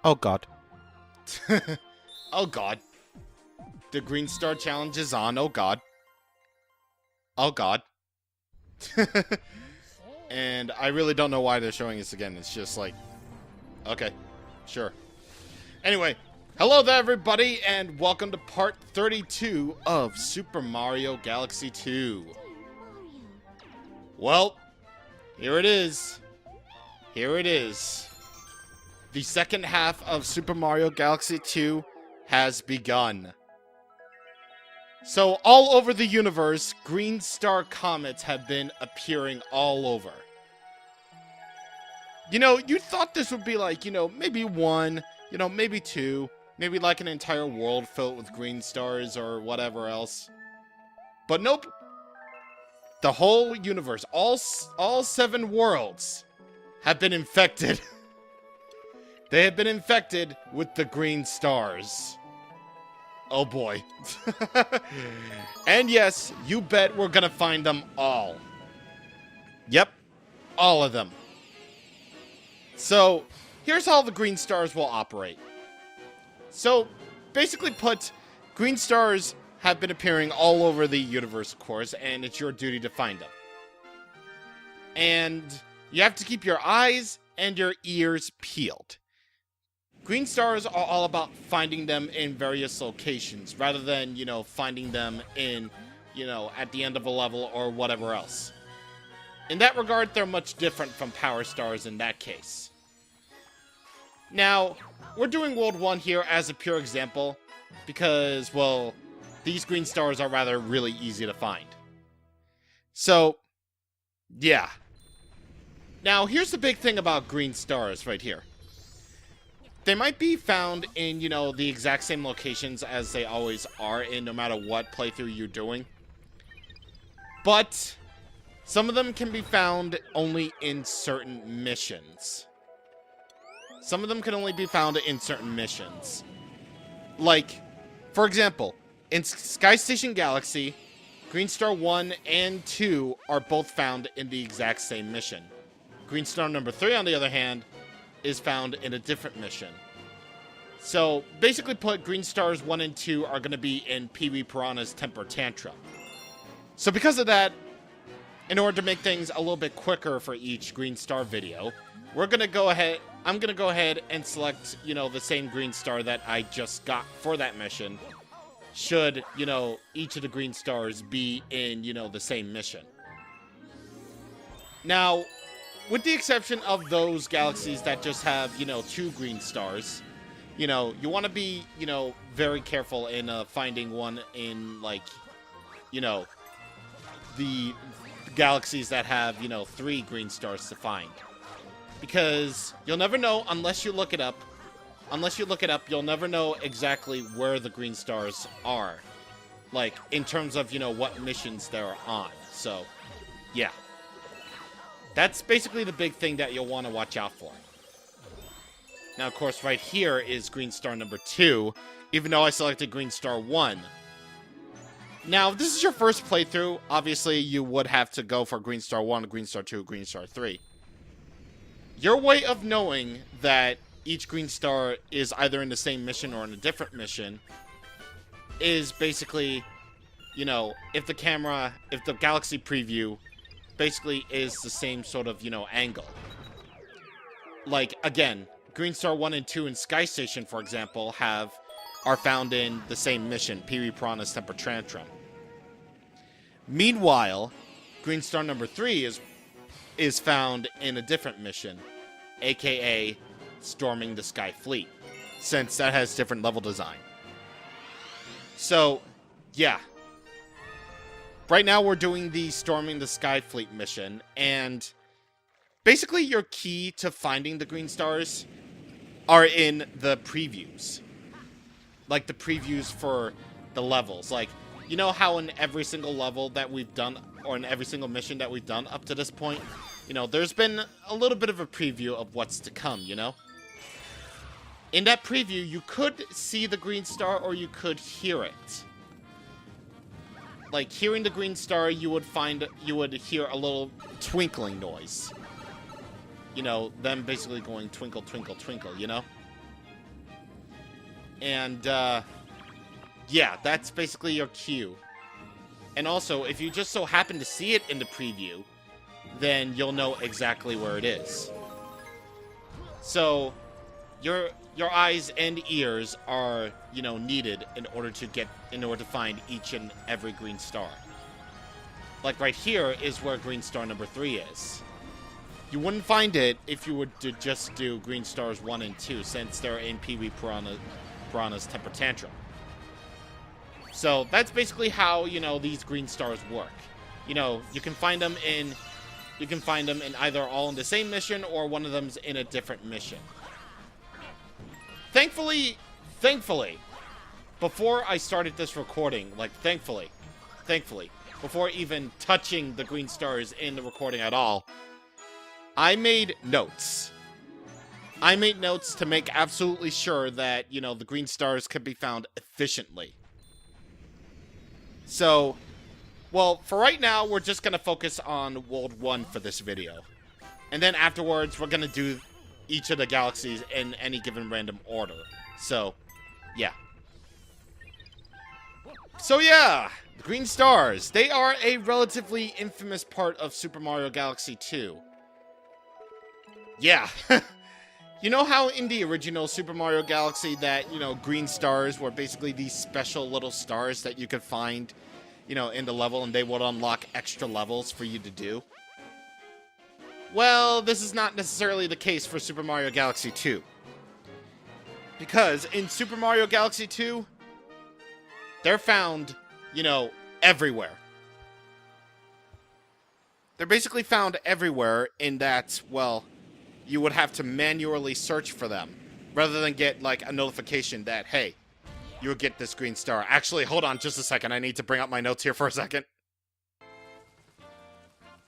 Oh god. Oh god. The Green Star Challenge is on. Oh god. Oh god. And I really don't know why they're showing this again. It's just like, okay, sure. Anyway, hello there everybody, and welcome to part 32 of Super Mario Galaxy 2. Well, here it is. Here it is. The second half of Super Mario Galaxy 2 has begun. So, all over the universe, green star comets have been appearing all over. You know, you thought this would be like, maybe one, maybe two, maybe like an entire world filled with green stars or whatever else. But nope. The whole universe, all 7 worlds have been infected. They have been infected with the green stars. Oh boy. And yes, you bet we're gonna find them all. Yep, all of them. So, here's how the green stars will operate. So, basically put, green stars have been appearing all over the universe, of course, and it's your duty to find them. And you have to keep your eyes and your ears peeled. Green stars are all about finding them in various locations, rather than, finding them in, at the end of a level or whatever else. In that regard, they're much different from power stars in that case. Now, we're doing World 1 here as a pure example, because, well, these green stars are rather really easy to find. So, yeah. Now, here's the big thing about green stars right here. They might be found in, the exact same locations as they always are in no matter what playthrough you're doing. But some of them can be found only in certain missions. Some of them can only be found in certain missions. Like, for example, in Sky Station Galaxy, Green Star 1 and 2 are both found in the exact same mission. Green Star number 3, on the other hand, is found in a different mission. So, basically put, Green Stars 1 and 2 are going to be in Pee-wee Piranha's Temper Tantrum. So because of that, in order to make things a little bit quicker for each Green Star video, I'm going to go ahead and select, the same Green Star that I just got for that mission, should, each of the Green Stars be in, the same mission. Now, with the exception of those galaxies that just have, 2 green stars, you want to be, very careful in finding one in, like, the galaxies that have, 3 green stars to find. Because you'll never know unless you look it up. Unless you look it up, you'll never know exactly where the green stars are. Like, in terms of, what missions they're on. So, yeah. That's basically the big thing that you'll want to watch out for. Now, of course, right here is Green Star number 2, even though I selected Green Star 1. Now, if this is your first playthrough, obviously you would have to go for Green Star 1, Green Star 2, Green Star 3. Your way of knowing that each green star is either in the same mission or in a different mission is basically, if the galaxy preview basically is the same sort of, angle. Like, again, Green Star 1 and 2 in Sky Station, for example, are found in the same mission, Pee-wee Piranha's Temper Tantrum. Meanwhile, Green Star number 3 is found in a different mission, aka Storming the Sky Fleet, since that has different level design. So, yeah. Right now we're doing the Storming the Sky Fleet mission, and basically your key to finding the green stars are in the previews. Like the previews for the levels. Like, you know how in every single level that we've done, or in every single mission that we've done up to this point, there's been a little bit of a preview of what's to come, In that preview, you could see the green star or you could hear it. Like, hearing the green star, you would hear a little twinkling noise. Them basically going twinkle, twinkle, twinkle, And, yeah, that's basically your cue. And also, if you just so happen to see it in the preview, then you'll know exactly where it is. So, your eyes and ears are, you know, needed in order to find each and every green star. Like right here is where green star number 3 is. You wouldn't find it if you were to just do green stars 1 and 2, since they're in Pee-wee Piranha's Temper Tantrum. So that's basically how, you know, these green stars work. You know, you can find them in either all in the same mission or one of them's in a different mission. Thankfully, before I started this recording, like thankfully, before even touching the green stars in the recording at all, I made notes. I made notes to make absolutely sure that, you know, the green stars could be found efficiently. So, well, for right now, we're just going to focus on World 1 for this video. And then afterwards, we're going to do each of the galaxies in any given random order. So, yeah. So, yeah, the green stars. They are a relatively infamous part of Super Mario Galaxy 2. Yeah. You know how in the original Super Mario Galaxy that, you know, green stars were basically these special little stars that you could find, you know, in the level, and they would unlock extra levels for you to do? Well, this is not necessarily the case for Super Mario Galaxy 2. Because in Super Mario Galaxy 2, they're found, you know, everywhere. They're basically found everywhere in that, well, you would have to manually search for them, rather than get, like, a notification that, hey, you'll get this green star. Actually, hold on just a second. I need to bring up my notes here for a second.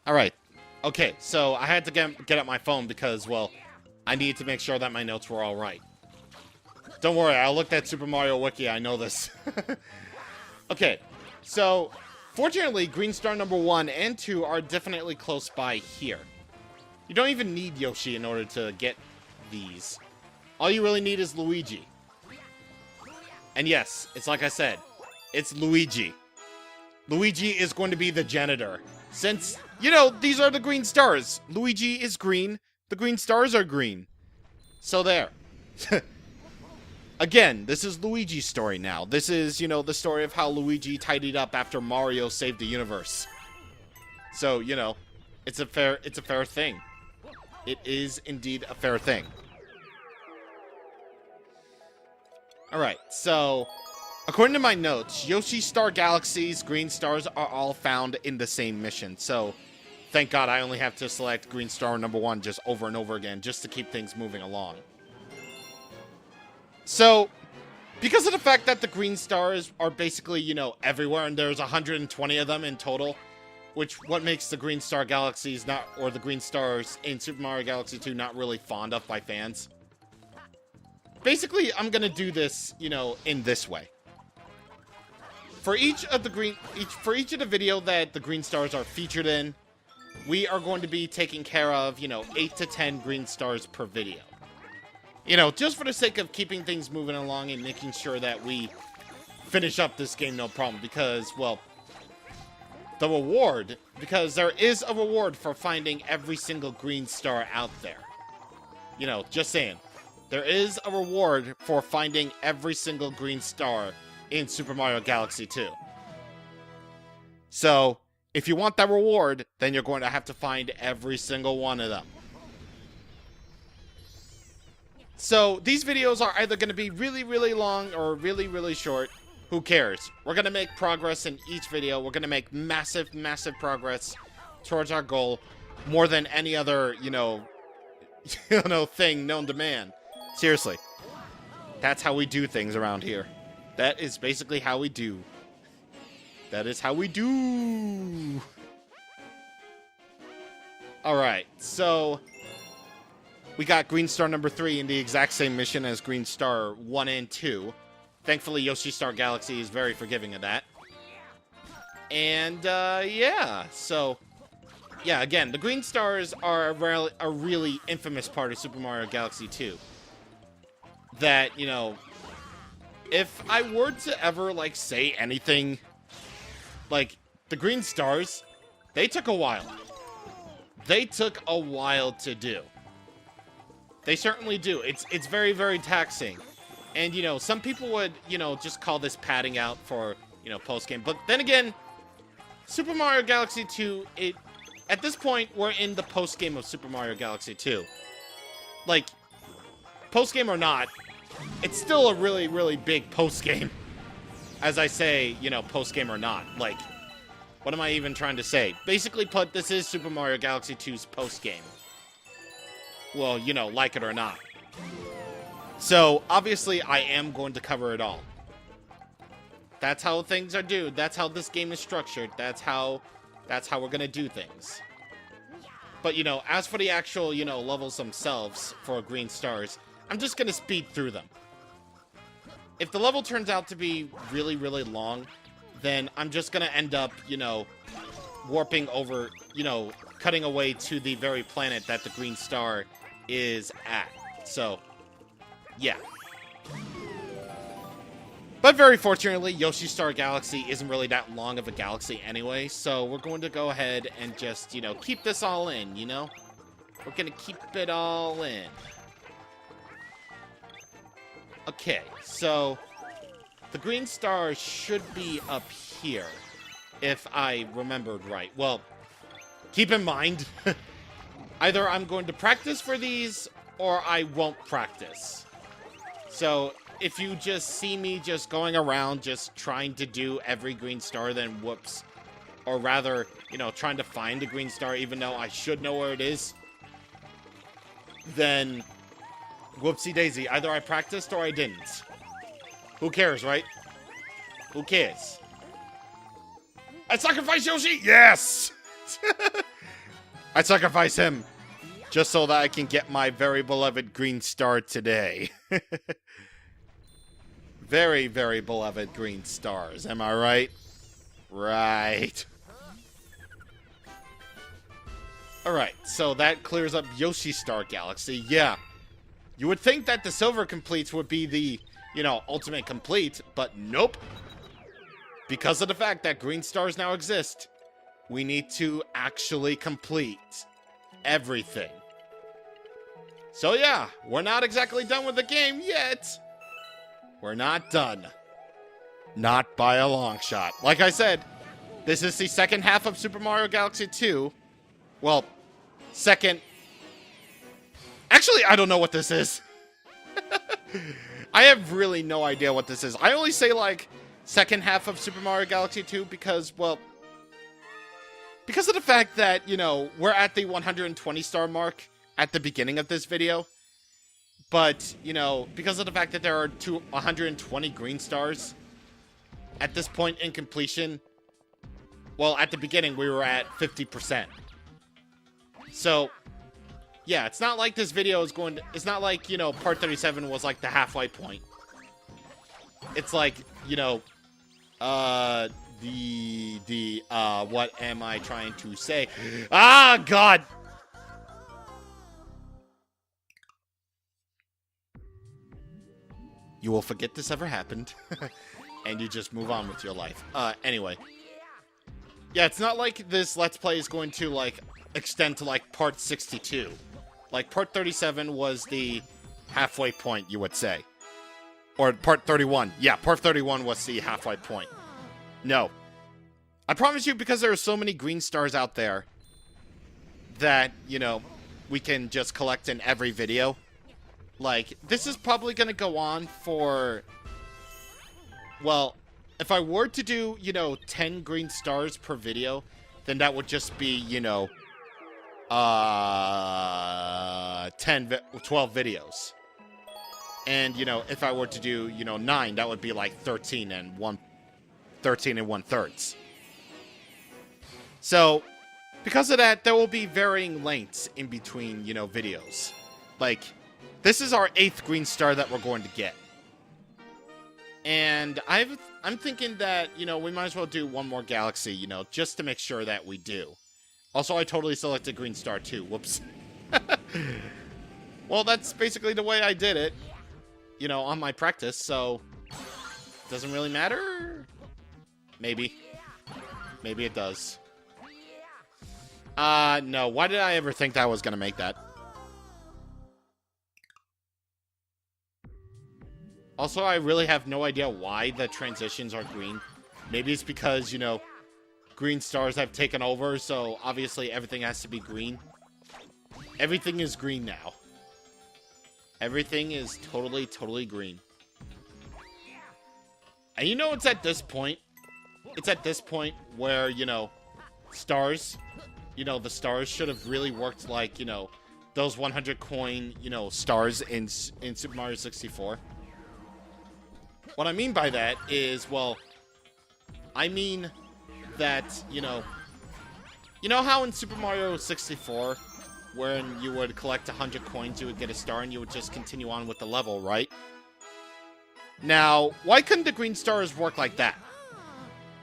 Alright. Okay, so I had to get up my phone because, well, I needed to make sure that my notes were alright. Don't worry, I looked at Super Mario Wiki, I know this. Okay, so, fortunately, green star number 1 and 2 are definitely close by here. You don't even need Yoshi in order to get these. All you really need is Luigi. And yes, it's like I said, it's Luigi. Luigi is going to be the janitor. Since, you know, these are the green stars. Luigi is green. The green stars are green. So there. Again, this is Luigi's story now. This is, you know, the story of how Luigi tidied up after Mario saved the universe. So, you know, it's a fair thing. It is indeed a fair thing. Alright, so, according to my notes, Yoshi Star Galaxy's green stars are all found in the same mission. So, thank God I only have to select green star number 1 just over and over again, just to keep things moving along. So, because of the fact that the green stars are basically, you know, everywhere, and there's 120 of them in total, what makes the green star galaxies or the green stars in Super Mario Galaxy 2 not really fond of by fans. Basically, I'm gonna do this, you know, in this way. For each of the video that the green stars are featured in, we are going to be taking care of, you know, 8 to 10 green stars per video. You know, just for the sake of keeping things moving along and making sure that we finish up this game no problem, because, well, because there is a reward for finding every single green star out there. You know, just saying. There is a reward for finding every single green star in Super Mario Galaxy 2. So, if you want that reward, then you're going to have to find every single one of them. So, these videos are either going to be really, really long or really, really short. Who cares? We're going to make progress in each video. We're going to make massive, massive progress towards our goal. More than any other, you know, thing known to man. Seriously. That's how we do things around here. That is basically how we do. That is how we do. Alright, so we got green star number 3 in the exact same mission as green star 1 and 2. Thankfully, Yoshi Star Galaxy is very forgiving of that. And, yeah, so, yeah, again, the green stars are a really infamous part of Super Mario Galaxy 2. That, you know, if I were to ever, like, say anything, like, the green stars, they took a while. They took a while to do. They certainly do. It's very, very taxing. And, you know, some people would, you know, just call this padding out for, you know, post-game. But then again, Super Mario Galaxy 2, at this point, we're in the post-game of Super Mario Galaxy 2. Like, post-game or not, it's still a really, really big post-game. As I say, you know, post-game or not. Like, what am I even trying to say? Basically put, this is Super Mario Galaxy 2's post-game. Well, you know, like it or not. So, obviously, I am going to cover it all. That's how things are done. That's how this game is structured. That's how we're gonna do things. But, you know, as for the actual, you know, levels themselves for Green Stars, I'm just gonna speed through them. If the level turns out to be really, really long, then I'm just gonna end up, you know, warping over, you know, cutting away to the very planet that the Green Star is at. So, yeah. But very fortunately, Yoshi Star Galaxy isn't really that long of a galaxy anyway, so we're going to go ahead and just, you know, keep this all in, you know? We're gonna keep it all in. Okay, so the Green Star should be up here, if I remembered right. Well, keep in mind, either I'm going to practice for these, or I won't practice. So, if you just see me just going around just trying to do every green star, then whoops. Or rather, you know, trying to find a green star even though I should know where it is, then whoopsie daisy. Either I practiced or I didn't. Who cares, right? Who cares? I sacrifice Yoshi? Yes! I sacrifice him just so that I can get my very beloved green star today. Very, very beloved green stars. Am I right? Right. Alright, so that clears up Yoshi Star Galaxy. Yeah. You would think that the silver completes would be the, you know, ultimate complete, but nope. Because of the fact that green stars now exist, we need to actually complete everything. So yeah, we're not exactly done with the game yet. We're not done. Not by a long shot. Like I said, this is the second half of Super Mario Galaxy 2. Well, second... Actually, I don't know what this is. I have really no idea what this is. I only say, like, second half of Super Mario Galaxy 2 because, well... Because of the fact that, you know, we're at the 120 star mark at the beginning of this video. But, you know, because of the fact that there are 120 green stars at this point in completion, well, at the beginning, we were at 50%. So, yeah, it's not like this video is going to... It's not like, you know, part 37 was like the halfway point. It's like, you know, what am I trying to say? Ah, God! You will forget this ever happened, and you just move on with your life. Anyway. Yeah, it's not like this Let's Play is going to, like, extend to, like, part 62. Like, part 37 was the halfway point, you would say. Or part 31. Yeah, part 31 was the halfway point. No. I promise you, because there are so many green stars out there that, you know, we can just collect in every video. Like, this is probably going to go on for, well, if I were to do, you know, 10 green stars per video, then that would just be, you know, 12 videos. And, you know, if I were to do, you know, 9, that would be like 13 and 1/3. So, because of that, there will be varying lengths in between, you know, videos. Like, this is our 8th green star that we're going to get. And I'm thinking that, you know, we might as well do one more galaxy, you know, just to make sure that we do. Also, I totally selected green star too. Whoops. Well, that's basically the way I did it, you know, on my practice, so Doesn't really matter? Maybe. Maybe it does. No. Why did I ever think that I was gonna make that? Also, I really have no idea why the transitions are green. Maybe it's because, you know, green stars have taken over, so obviously everything has to be green. Everything is green now. Everything is totally green. And you know it's at this point? It's at this point where, you know, stars, you know, the stars should have really worked like, you know, those 100 coin, you know, stars in Super Mario 64. What I mean by that is, well, I mean that, you know how in Super Mario 64, when you would collect 100 coins, you would get a star and you would just continue on with the level, right? Now, why couldn't the green stars work like that?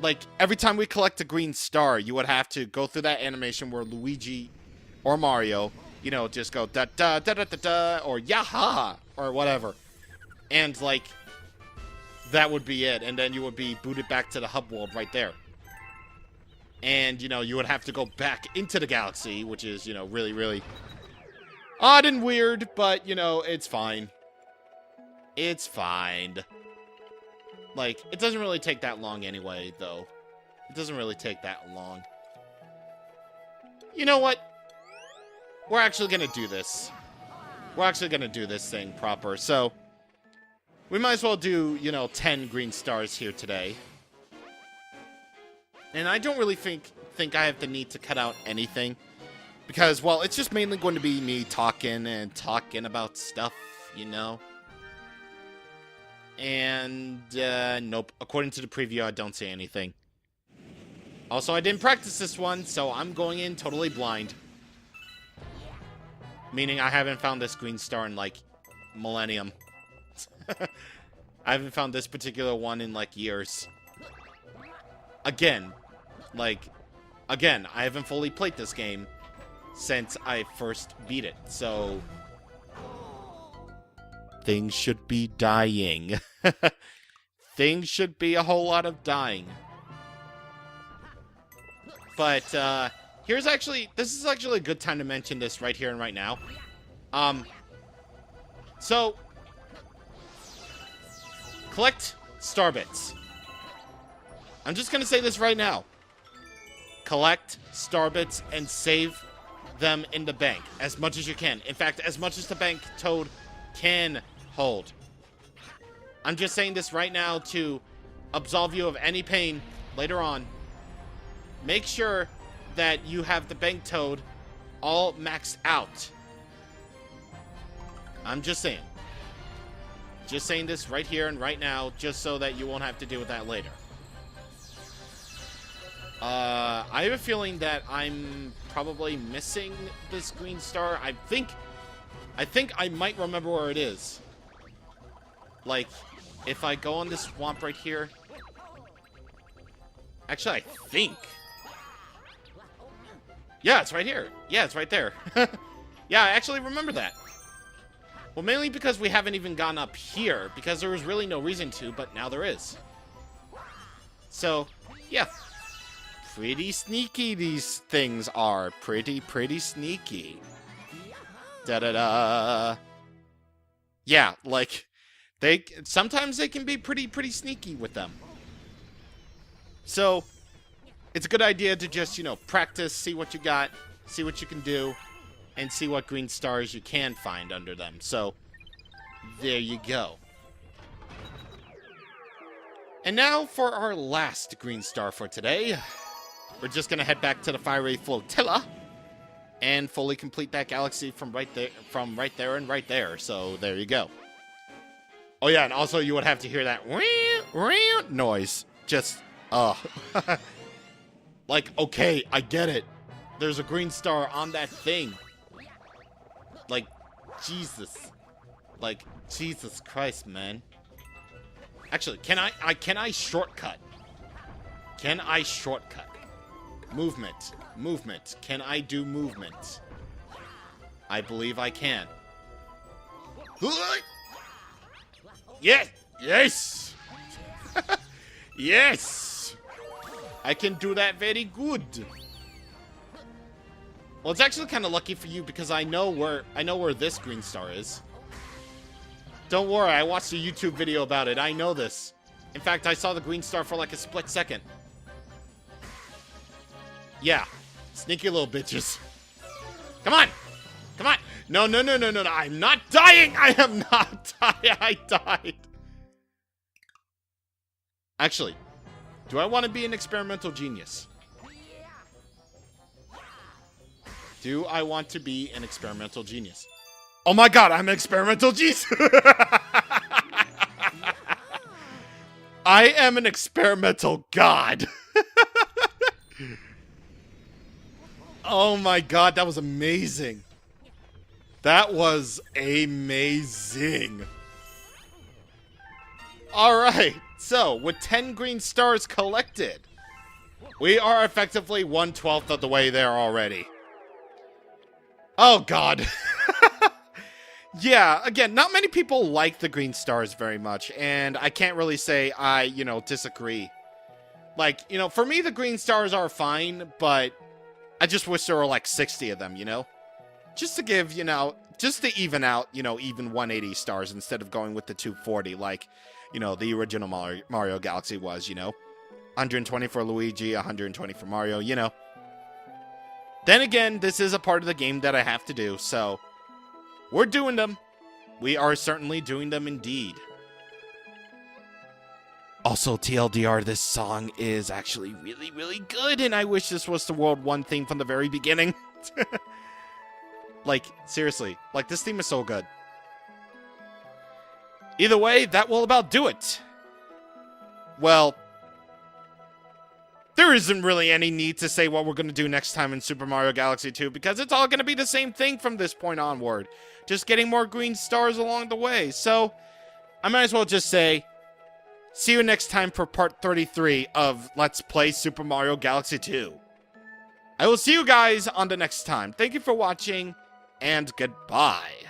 Like, every time we collect a green star, you would have to go through that animation where Luigi or Mario, you know, just go da-da-da-da-da-da, or yaha, or whatever. And, like, that would be it, and then you would be booted back to the hub world right there. And, you know, you would have to go back into the galaxy, which is, you know, really odd and weird, but, you know, it's fine. It's fine. Like, it doesn't really take that long anyway, though. It doesn't really take that long. You know what? We're actually gonna do this. We're actually gonna do this thing proper, so we might as well do, you know, 10 green stars here today. And I don't really think I have the need to cut out anything. Because, well, it's just mainly going to be me talking about stuff, you know. And, nope. According to the preview, I don't say anything. Also, I didn't practice this one, so I'm going in totally blind. Meaning I haven't found this green star in, like, millennium. I haven't found this particular one in, like, years. Again, I haven't fully played this game since I first beat it, so things should be dying. Things should be a whole lot of dying. But, this is actually a good time to mention this right here and right now. So, collect star bits. I'm just gonna say this right now. Collect star bits and save them in the bank as much as you can. In fact, as much as the bank Toad can hold. I'm just saying this right now to absolve you of any pain later on. Make sure that you have the bank Toad all maxed out. I'm just saying. Just saying this right here and right now, just so that you won't have to deal with that later. I have a feeling that I'm probably missing this green star. I think I might remember where it is. Like, if I go on this swamp right here. Actually, I think. Yeah, it's right here. Yeah, it's right there. Yeah, I actually remember that. Well, mainly because we haven't even gone up here, because there was really no reason to, but now there is. So, yeah. Pretty sneaky these things are. Pretty sneaky. Da-da-da. Yeah, like, sometimes they can be pretty sneaky with them. So, it's a good idea to just, you know, practice, see what you got, see what you can do, and see what green stars you can find under them. So, there you go. And now for our last green star for today. We're just gonna head back to the Fiery Flotilla and fully complete that galaxy from right there and right there. So there you go. Oh yeah, and also you would have to hear that noise. Just like, okay, I get it. There's a green star on that thing. Like, Jesus. Like, Jesus Christ, man. Actually, can I shortcut? Can I shortcut? Movement. Movement. Can I do movement? I believe I can. Yes! Yes! Yes! I can do that very good. Well, it's actually kind of lucky for you because I know where this green star is. Don't worry, I watched a YouTube video about it. I know this. In fact, I saw the green star for like a split second. Yeah. Sneaky little bitches. Come on! Come on! No, no, no, no, no, no. I'm not dying! I am not dying! I died. Actually, do I want to be an experimental genius? Do I want to be an experimental genius? Oh my god, I'm an experimental genius! I am an experimental god! Oh my god, that was amazing. That was amazing. Alright, so with 10 green stars collected, we are effectively 1/12 of the way there already. Oh god. Yeah, again, not many people like the green stars very much, and I can't really say I, disagree. Like, for me the green stars are fine, but I just wish there were like 60 of them, Just to give, just to even out, even 180 stars instead of going with the 240 like, the original Mario Galaxy was, 120 for Luigi, 120 for Mario, Then again, this is a part of the game that I have to do, so we're doing them. We are certainly doing them indeed. Also, TLDR, this song is actually really, really good, and I wish this was the World 1 theme from the very beginning. Like, seriously, like, this theme is so good. Either way, that will about do it. Well, there isn't really any need to say what we're going to do next time in Super Mario Galaxy 2, because it's all going to be the same thing from this point onward. Just getting more green stars along the way. So, I might as well just say, see you next time for part 33 of Let's Play Super Mario Galaxy 2. I will see you guys on the next time. Thank you for watching, and goodbye.